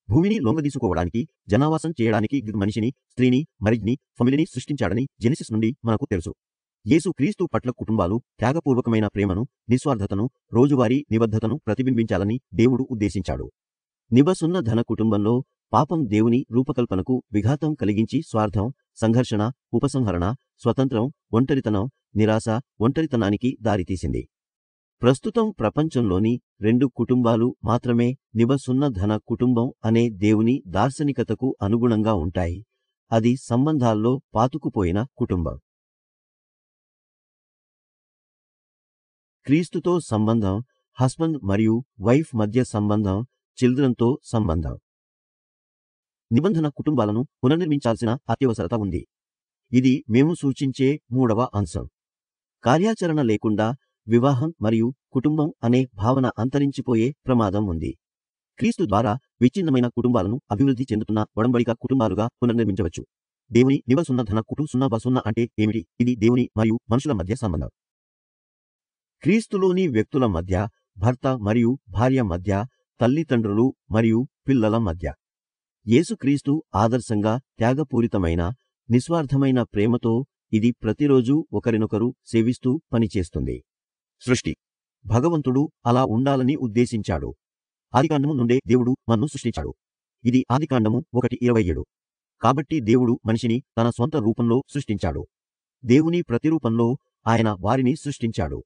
భూమిని లొంగదీసుకోవడానికి, జనావాసం చేయడానికి మనిషిని, స్త్రీని, మరిజ్ని, ఫమిలిని సృష్టించాడని జెనెసిస్ నుండి మనకు తెలుసు. యేసు క్రీస్తు పట్ల కుటుంబాలు త్యాగపూర్వకమైన ప్రేమను, నిస్వార్థతను, రోజువారీ నిబద్ధతను ప్రతిబింబించాలని దేవుడు ఉద్దేశించాడు. నిబసున్న ధన కుటుంబంలో పాపం దేవుని రూపకల్పనకు విఘాతం కలిగించి స్వార్థం, సంఘర్షణ, ఉపసంహరణ, స్వతంత్రం, ఒంటరితనం, నిరాశ, ఒంటరితనానికి దారితీసింది. ప్రస్తుతం ప్రపంచంలోని 2 కుటుంబాలు మాత్రమే నిబసున్న ధన కుటుంబం అనే దేవుని దార్శనికతకు అనుగుణంగా ఉంటాయి. అది సంబంధాల్లో పాతుకుపోయిన కుటుంబం. క్రీస్తుతో సంబంధం, హస్బండ్ మరియు వైఫ్ మధ్య సంబంధం, చిల్డ్రన్తో సంబంధం. నిబంధన కుటుంబాలను పునర్నిర్మించాల్సిన అత్యవసరత ఉంది. ఇది మేము సూచించే 3వ అంశం. కార్యాచరణ లేకుండా వివాహం మరియు కుటుంబం అనే భావన అంతరించిపోయే ప్రమాదం ఉంది. క్రీస్తు ద్వారా విచ్ఛిన్నమైన కుటుంబాలను అభివృద్ధి చెందుతున్న ఒడంబడిక కుటుంబాలుగా పునర్నిర్మించవచ్చు. దేవుని నిబసున్న ధన కుటుంబం అంటే ఏమిటి? ఇది దేవుని మరియు మనుషుల మధ్య సంబంధం. క్రీస్తులోని వ్యక్తుల మధ్య, భర్త మరియు భార్య మధ్య, తల్లిదండ్రులు మరియు పిల్లల మధ్య. యేసుక్రీస్తు ఆదర్శంగా త్యాగపూరితమైన, నిస్వార్థమైన ప్రేమతో ఇది ప్రతిరోజూ ఒకరినొకరు సేవిస్తూ పనిచేస్తుంది. సృష్టి. భగవంతుడు అలా ఉండాలని ఉద్దేశించాడు. ఆదికాండము నుండే దేవుడు మనను సృష్టించాడు. ఇది ఆదికాండము 1:27. కాబట్టి దేవుడు మనిషిని తన స్వంత రూపంలో సృష్టించాడు. దేవుని ప్రతిరూపంలో ఆయన వారిని సృష్టించాడు.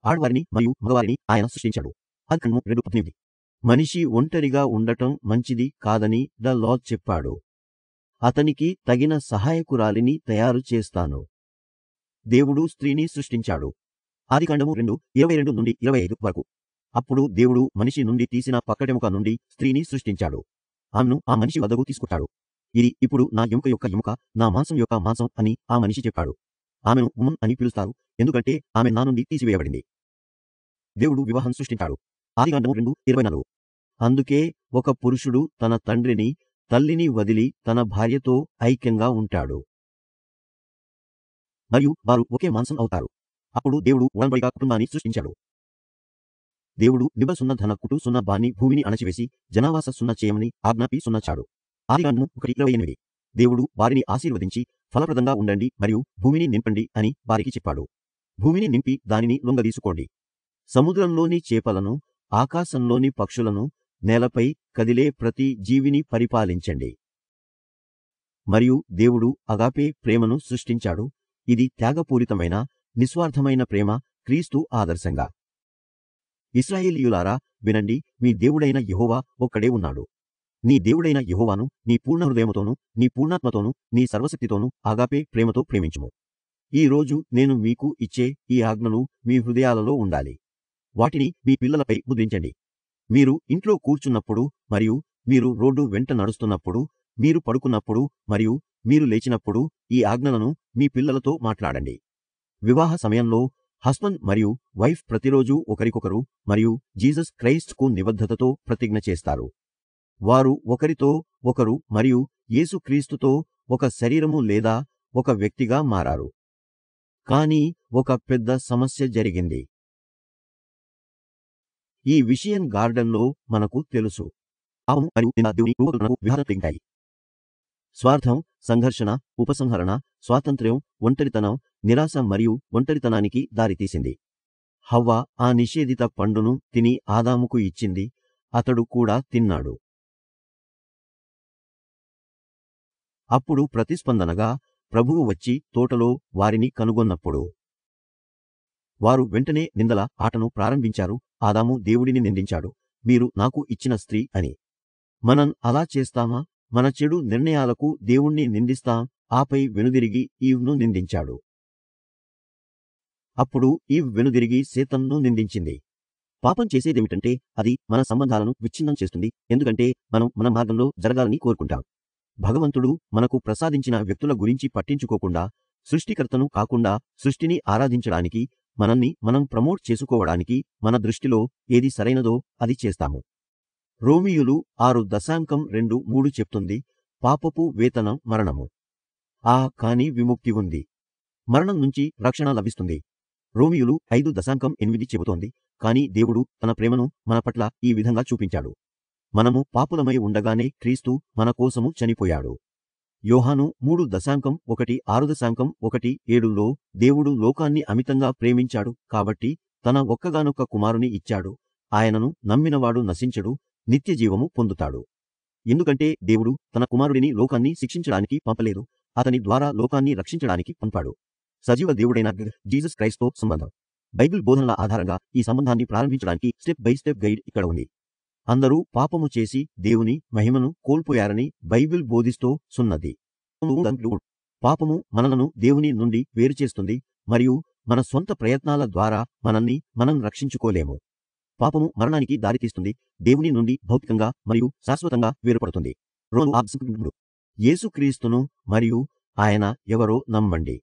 ఆడవారిని మరియు మగవారిని ఆయన సృష్టించాడు. ఆదికాండము 2:18. మనిషి ఒంటరిగా ఉండటం మంచిది కాదని ద లార్డ్ చెప్పాడు. అతనికి తగిన సహాయకురాలిని తయారు చేస్తాను. దేవుడు స్త్రీని సృష్టించాడు. ఆదికాండము 2:22-25 వరకు. అప్పుడు దేవుడు మనిషి నుండి తీసిన పక్కటెముక నుండి స్త్రీని సృష్టించాడు. ఆమెను ఆ మనిషి వద్దకు తీసుకొచ్చాడు. ఇది ఇప్పుడు నా ఎముక యొక్క ఎముక, నా మాంసం యొక్క మాంసం అని ఆ మనిషి చెప్పాడు. ఆమెను ఉమన్ అని పిలుస్తారు, ఎందుకంటే ఆమె నా నుండి తీసివేయబడింది. దేవుడు వివాహం సృష్టించాడు. ఆదికాండము 2:24. అందుకే ఒక పురుషుడు తన తండ్రిని, తల్లిని వదిలి తన భార్యతో ఐక్యంగా ఉంటాడు, మరియు వారు ఒకే మాంసం అవుతారు. అప్పుడు దేవుడు ఒడంబడిక కుటుంబాన్ని సృష్టించాడు. దేవుడు నిబసున్న ధన కుటుంబాన్ని భూమిని అణచివేసి జనావాస సున్న చేయమని ఆజ్ఞాపించాడు. ఆదికాండము 1:28. దేవుడు వారిని ఆశీర్వదించి ఫలప్రదంగా ఉండండి మరియు భూమిని నింపండి అని వారికి చెప్పాడు. భూమిని నింపి దానిని లొంగదీసుకోండి. సముద్రంలోని చేపలను, ఆకాశంలోని పక్షులను, నేలపై కదిలే ప్రతి జీవిని పరిపాలించండి. మరియు దేవుడు అగాపే ప్రేమను సృష్టించాడు. ఇది త్యాగపూరితమైన, నిస్వార్థమైన ప్రేమ, క్రీస్తు ఆదర్శంగా. ఇశ్రాయేలీయులారా వినండి, మీ దేవుడైన యెహోవా ఒక్కడే ఉన్నాడు. నీ దేవుడైన యెహోవాను నీ పూర్ణ హృదయముతోనూ, నీ పూర్ణాత్మతోనూ, నీ సర్వశక్తితోనూ ఆగాపే ప్రేమతో ప్రేమించుము. ఈ రోజు నేను మీకు ఇచ్చే ఈ ఆజ్ఞలు మీ హృదయాలలో ఉండాలి. వాటిని మీ పిల్లలపై ముద్రించండి. మీరు ఇంట్లో కూర్చున్నప్పుడు మరియు మీరు రోడ్డు వెంట నడుస్తున్నప్పుడు, మీరు పడుకున్నప్పుడు మరియు మీరు లేచినప్పుడు ఈ ఆజ్ఞలను మీ పిల్లలతో మాట్లాడండి. వివాహ సమయంలో హస్బండ్ మరియు వైఫ్ ప్రతిరోజు ఒకరికొకరు మరియు జీసస్ క్రైస్ట్కు నిబద్ధతతో ప్రతిజ్ఞ చేస్తారు. వారు ఒకరితో ఒకరు మరియు యేసుక్రీస్తుతో ఒక శరీరము లేదా ఒక వ్యక్తిగా మారారు. కానీ ఒక పెద్ద సమస్య జరిగింది. ఈ విషయం గార్డెన్లో మనకు తెలుసు. పాపము మరియు నింద దేవుని రూపకల్పనకు విఘాతం కలిగించాయి. స్వార్థం, సంఘర్షణ, ఉపసంహరణ, స్వాతంత్ర్యం, ఒంటరితనం, నిరాశ మరియు ఒంటరితనానికి దారితీసింది. హవ్వ ఆ నిషేధిత పండును తిని ఆదాముకు ఇచ్చింది. అతడు కూడా తిన్నాడు. అప్పుడు ప్రతిస్పందనగా ప్రభువు వచ్చి తోటలో వారిని కనుగొన్నప్పుడు వారు వెంటనే నిందల ఆటను ప్రారంభించారు. ఆదాము దేవుడిని నిందించాడు, మీరు నాకు ఇచ్చిన స్త్రీ అని. మనం అలా చేస్తామా? మన చెడు నిర్ణయాలకు దేవుణ్ణి నిందిస్తాం. ఆపై వెనుదిరిగి ఈవ్ను నిందించాడు. అప్పుడు ఈవ్ వెనుదిరిగి సేతన్ను నిందించింది. పాపం చేసేదేమిటంటే అది మన సంబంధాలను విచ్ఛిన్నం చేస్తుంది, ఎందుకంటే మనం మన మార్గంలో జరగాలని కోరుకుంటాం. భగవంతుడు మనకు ప్రసాదించిన వ్యక్తుల గురించి పట్టించుకోకుండా, సృష్టికర్తను కాకుండా సృష్టిని ఆరాధించడానికి, మనల్ని మనం ప్రమోట్ చేసుకోవడానికి మన దృష్టిలో ఏది సరైనదో అది చేస్తాము. రోమీయులు 6:23 చెప్తుంది, పాపపు వేతనం మరణము. కానీ విముక్తి ఉంది. మరణం నుంచి రక్షణ లభిస్తుంది. రోమీయులు 5:8 చెబుతోంది, కానీ దేవుడు తన ప్రేమను మన పట్ల ఈ విధంగా చూపించాడు. మనము పాపులమై ఉండగానే క్రీస్తు మన కోసము చనిపోయాడు. యోహాను 3:1-6:1-7లో దేవుడు లోకాన్ని అమితంగా ప్రేమించాడు కాబట్టి తన ఒక్కగానొక్క కుమారుని ఇచ్చాడు. ఆయనను నమ్మినవాడు నశించడు, నిత్యజీవము పొందుతాడు. ఎందుకంటే దేవుడు తన కుమారుడిని లోకాన్ని శిక్షించడానికి పంపలేదు, అతని ద్వారా లోకాన్ని రక్షించడానికి పంపాడు. సజీవ దేవుడైన జీసస్ క్రైస్ట్తో సంబంధం. బైబిల్ బోధనల ఆధారంగా ఈ సంబంధాన్ని ప్రారంభించడానికి స్టెప్ బై స్టెప్ గైడ్ ఇక్కడ ఉంది. అందరూ పాపము చేసి దేవుని మహిమను కోల్పోయారని బైబిల్ బోధిస్తూ సున్నది. పాపము మనలను దేవుని నుండి వేరుచేస్తుంది మరియు మన సొంత ప్రయత్నాల ద్వారా మనం రక్షించుకోలేము. పాపము మరణానికి దారితీస్తుంది, దేవుని నుండి భౌతికంగా మరియు శాశ్వతంగా వేరుపడుతుంది. యేసుక్రీస్తును మరియు ఆయన ఎవరో నమ్మండి.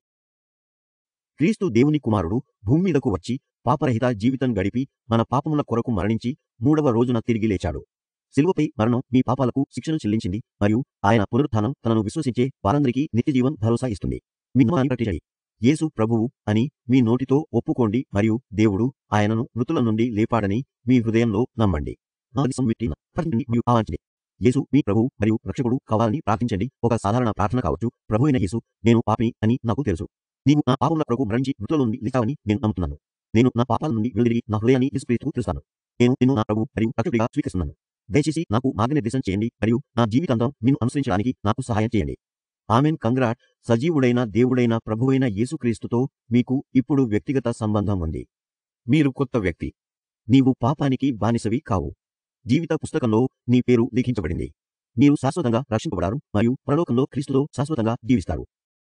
క్రీస్తు దేవుని కుమారుడు భూమ్మీదకు వచ్చి పాపరహిత జీవితం గడిపి మన పాపముల కొరకు మరణించి 3వ రోజున తిరిగి లేచాడు. శిలువపై మరణం మీ పాపాలకు శిక్షను చెల్లించింది మరియు ఆయన పునరుత్థానం తనను విశ్వసించే వారందరికీ నిత్యజీవం భరోసా ఇస్తుంది. మీ నమ్మకాన్ని ప్రకటించండి. యేసు ప్రభువు అని మీ నోటితో ఒప్పుకోండి మరియు దేవుడు ఆయనను మృతుల నుండి లేపాడని మీ హృదయంలో నమ్మండి. యేసు మీ ప్రభువు మరియు రక్షకుడు కావాలని ప్రార్థించండి. ఒక సాధారణ ప్రార్థన కావచ్చు. ప్రభువైన యేసు, నేను పాపిని అని నాకు తెలుసు. నీవు నా పాపముల కొరకు మరణించి మృతుల నుండి లేచావని నేను నమ్ముతున్నాను. నేను నా పాపాల నుండి వెనుదిరిగి నా హృదయాన్ని యేసుక్రీస్తుకు తెలుస్తాను. నేను నిన్ను నా ప్రభువు మరియు రక్షకుడిగా స్వీకరిస్తున్నాను. దయచేసి నాకు మార్గనిర్దేశం చేయండి మరియు నా జీవితాంతం నిన్ను అనుసరించడానికి నాకు సహాయం చేయండి. ఆమెన్. కంగ్రాట్. సజీవుడైన దేవుడైన ప్రభువైన యేసుక్రీస్తుతో మీకు ఇప్పుడు వ్యక్తిగత సంబంధం ఉంది. మీరు కొత్త వ్యక్తి. నీవు పాపానికి బానిసవి కావు. జీవిత పుస్తకంలో నీ పేరు లిఖించబడింది. మీరు శాశ్వతంగా రక్షింపబడారు మరియు పరలోకంలో క్రీస్తుతో శాశ్వతంగా జీవిస్తారు.